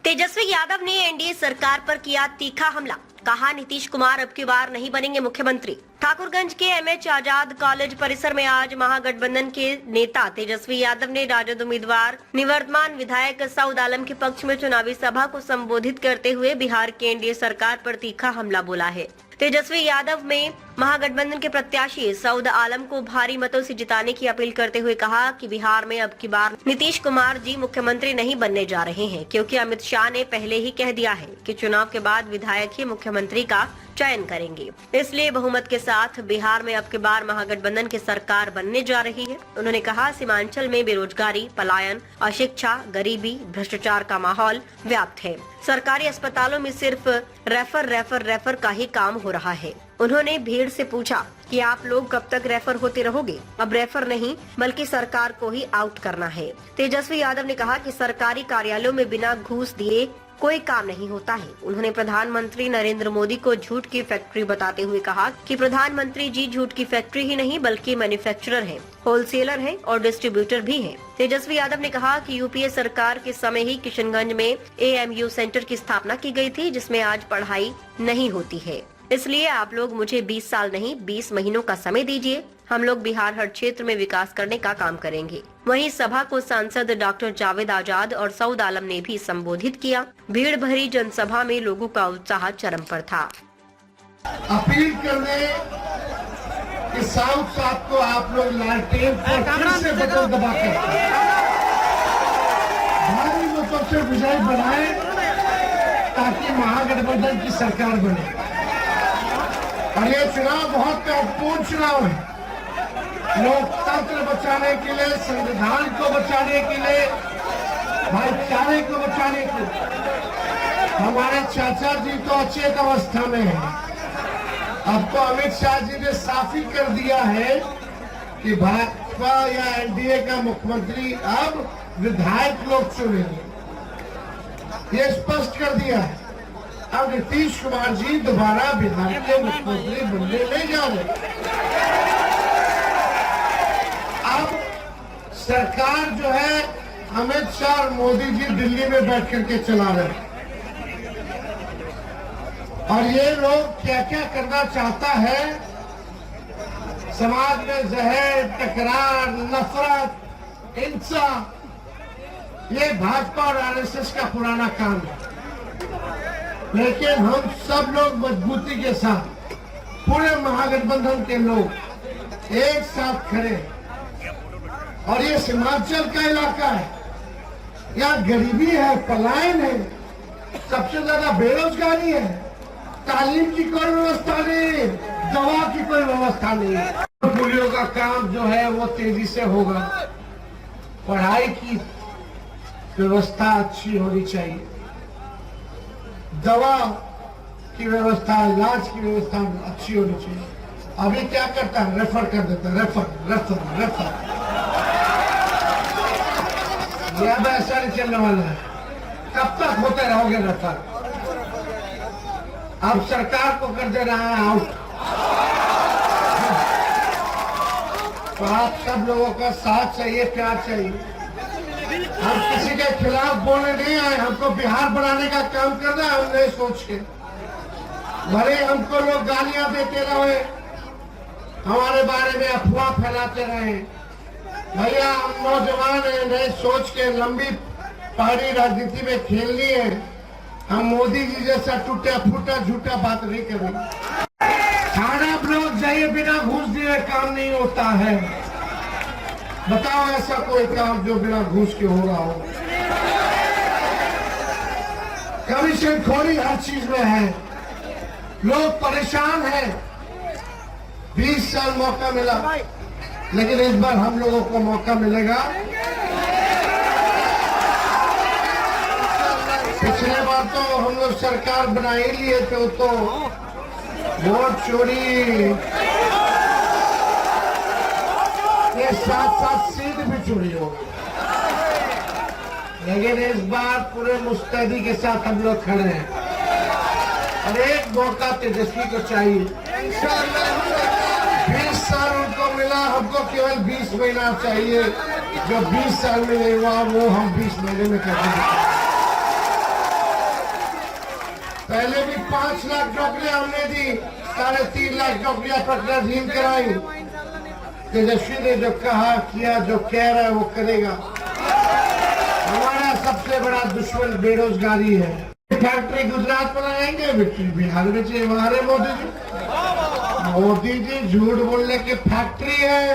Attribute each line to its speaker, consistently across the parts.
Speaker 1: तेजस्वी यादव ने एनडीए सरकार पर किया तीखा हमला, कहा नीतीश कुमार अब की बार नहीं बनेंगे मुख्यमंत्री। ठाकुरगंज के एमएच आजाद कॉलेज परिसर में आज महागठबंधन के नेता तेजस्वी यादव ने राजद उम्मीदवार निवर्तमान विधायक सऊद आलम के पक्ष में चुनावी सभा को संबोधित करते हुए बिहार के एनडीए सरकार पर तीखा हमला बोला है। तेजस्वी यादव में महागठबंधन के प्रत्याशी सऊद आलम को भारी मतों से जिताने की अपील करते हुए कहा कि बिहार में अब की बार नीतीश कुमार जी मुख्यमंत्री नहीं बनने जा रहे हैं, क्योंकि अमित शाह ने पहले ही कह दिया है कि चुनाव के बाद विधायक ही मुख्यमंत्री का चयन करेंगे। इसलिए बहुमत के साथ बिहार में अब की बार महागठबंधन की सरकार बनने जा रही है। उन्होंने कहा, सीमांचल में बेरोजगारी, पलायन, अशिक्षा, गरीबी, भ्रष्टाचार का माहौल व्याप्त है। सरकारी अस्पतालों में सिर्फ रेफर का ही काम हो रहा है। उन्होंने भीड़ से पूछा कि आप लोग कब तक रेफर होते रहोगे? अब रेफर नहीं बल्कि सरकार को ही आउट करना है। तेजस्वी यादव ने कहा कि सरकारी कार्यालयों में बिना घूस दिए कोई काम नहीं होता है। उन्होंने प्रधानमंत्री नरेंद्र मोदी को झूठ की फैक्ट्री बताते हुए कहा कि प्रधानमंत्री जी झूठ की फैक्ट्री ही नहीं बल्कि मैन्युफैक्चरर हैं, होलसेलर हैं और डिस्ट्रीब्यूटर भी हैं। तेजस्वी यादव ने कहा कि यूपीए सरकार के समय ही किशनगंज में एएमयू सेंटर की स्थापना की गई थी, जिसमें आज पढ़ाई नहीं होती है। इसलिए आप लोग मुझे 20 साल नहीं 20 महीनों का समय दीजिए। हम लोग बिहार हर क्षेत्र में विकास करने का काम करेंगे। वहीं सभा को सांसद डॉक्टर जावेद आजाद और सऊद आलम ने भी संबोधित किया। भीड़ भरी जनसभा में लोगों का उत्साह चरम पर था।
Speaker 2: अपील करने कि साउथ साहब को आप लोग लालटेन पर फिर से बटन दबाकर भारी मतों से विजय बनाए, ताकि महागठबंधन की सरकार बने। और ये चुनाव बहुत महत्वपूर्ण चुनाव है। लोकतंत्र बचाने के लिए, संविधान को बचाने के लिए, भाईचारे को बचाने के लिए। हमारे चाचा जी तो अचेत अवस्था में है। अब तो अमित शाह जी ने साफ ही कर दिया है कि भाजपा या एनडीए का मुख्यमंत्री अब विधायक लोग चुनेंगे। ये स्पष्ट कर दिया है। अब नीतीश कुमार जी दोबारा बिहार के मुख्यमंत्री बनने नहीं जा रहे। अब सरकार जो है अमित शाह और मोदी जी दिल्ली में बैठ करके चला रहे हैं। और ये लोग क्या क्या करना चाहता है, समाज में जहर, टकरार, नफरत, हिंसा, ये भाजपा और आरएसएस का पुराना काम है। लेकिन हम सब लोग मजबूती के साथ, पूरे महागठबंधन के लोग एक साथ खड़े। और ये सीमांचल का इलाका है, यहाँ गरीबी है, पलायन है, सबसे ज्यादा बेरोजगारी है, तालीम की कोई व्यवस्था नहीं, दवा की कोई व्यवस्था नहीं। पुलियों का काम जो है वो तेजी से होगा। पढ़ाई की व्यवस्था अच्छी होनी चाहिए, दवा की व्यवस्था, इलाज की व्यवस्था अच्छी होनी चाहिए। अभी क्या करता है, रेफर कर देता है, रेफर। ये अब ऐसा नहीं चलने वाला है। कब तक होते रहोगे रेफर? अब सरकार को कर दे रहा है आउट। तो आप सब लोगों का साथ चाहिए, प्यार चाहिए। हम किसी के खिलाफ बोलने नहीं आए, हमको बिहार बनाने का काम करना है। हम नहीं सोच के, भले हमको लोग गालियां देते रहे, हमारे बारे में अफवाह फैलाते रहे, भैया हम नौजवान हैं, नहीं सोच के लंबी पहाड़ी राजनीति में खेलनी है। हम मोदी जी जैसा टूटा फूटा झूठा बात नहीं करेंगे। थाना ब्लॉक जाइए, बिना घूस दिए काम नहीं होता है। बताओ ऐसा कोई काम जो बिना घूस के हो रहा हो? कमीशन खोरी हर चीज में है, लोग परेशान हैं। 20 साल मौका मिला, लेकिन इस बार हम लोगों को मौका मिलेगा। पिछले बार तो हम लोग सरकार बना ही लिए थे, तो वोट चोरी के साथ सीट भी चोरी हो गई। लेकिन इस बार पूरे मुस्तैदी के साथ हम लोग खड़े हैं और एक मौका तेजस्वी को चाहिए। 20 साल उनको मिला, हमको केवल 20 महीना चाहिए। जो 20 साल में नहीं हुआ वो हम 20 महीने में कर देंगे। पहले भी 5 लाख नौकरियां हमने दी, 3.5 लाख नौकरियां प्रक्रियाधीन कराई। तेजस्वी ने जो कहा किया, जो कह रहा है वो करेगा। हमारा सबसे बड़ा दुश्मन बेरोजगारी है। फैक्ट्री गुजरात बनाएंगे, बिहार में चाहिए हमारे मोदी जी झूठ बोलने की फैक्ट्री है,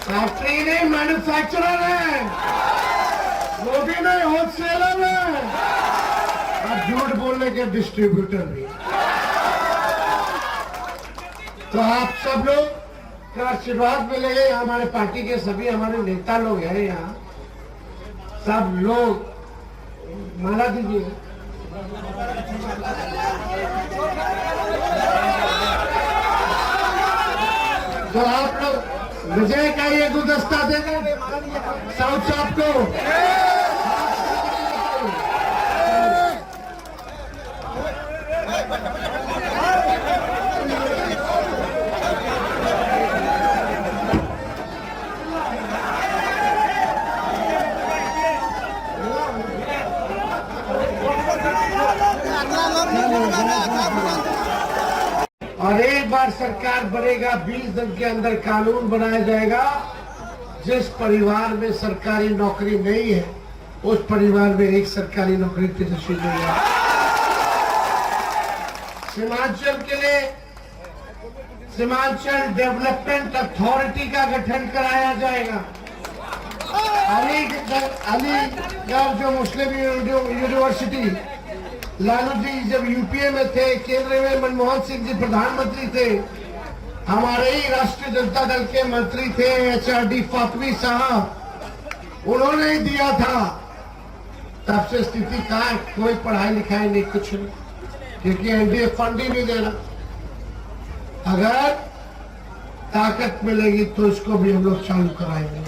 Speaker 2: फैक्ट्री नहीं मैन्युफैक्चरर है। मोदी नहीं होलसेलर है और झूठ बोलने के डिस्ट्रीब्यूटर भी। तो आप सब लोग का आशीर्वाद मिलेगा। हमारे पार्टी के सभी हमारे नेता लोग हैं यहाँ, सब लोग माला दीजिए। तो आप लोग विजय का ये गुलदस्ता देंगे साउथ साहब को। और एक बार सरकार बनेगा, 20 दिन के अंदर कानून बनाया जाएगा। जिस परिवार में सरकारी नौकरी नहीं है, उस परिवार में एक सरकारी नौकरी तेजस्वी नहीं है। सीमांचल के लिए सीमांचल डेवलपमेंट अथॉरिटी का गठन कराया जाएगा। अलीगढ़ जो मुस्लिम यूनिवर्सिटी, लालू जी जब यूपीए में थे, केंद्र में मनमोहन सिंह जी प्रधानमंत्री थे, हमारे ही राष्ट्रीय जनता दल के मंत्री थे HRD फातमी साहब, उन्होंने ही दिया था। तब से स्थिति का कोई पढ़ाई लिखाई नहीं, कुछ नहीं, क्योंकि एनडीए फंड ही नहीं दे रहा। अगर ताकत मिलेगी तो इसको भी हम लोग चालू कराएंगे।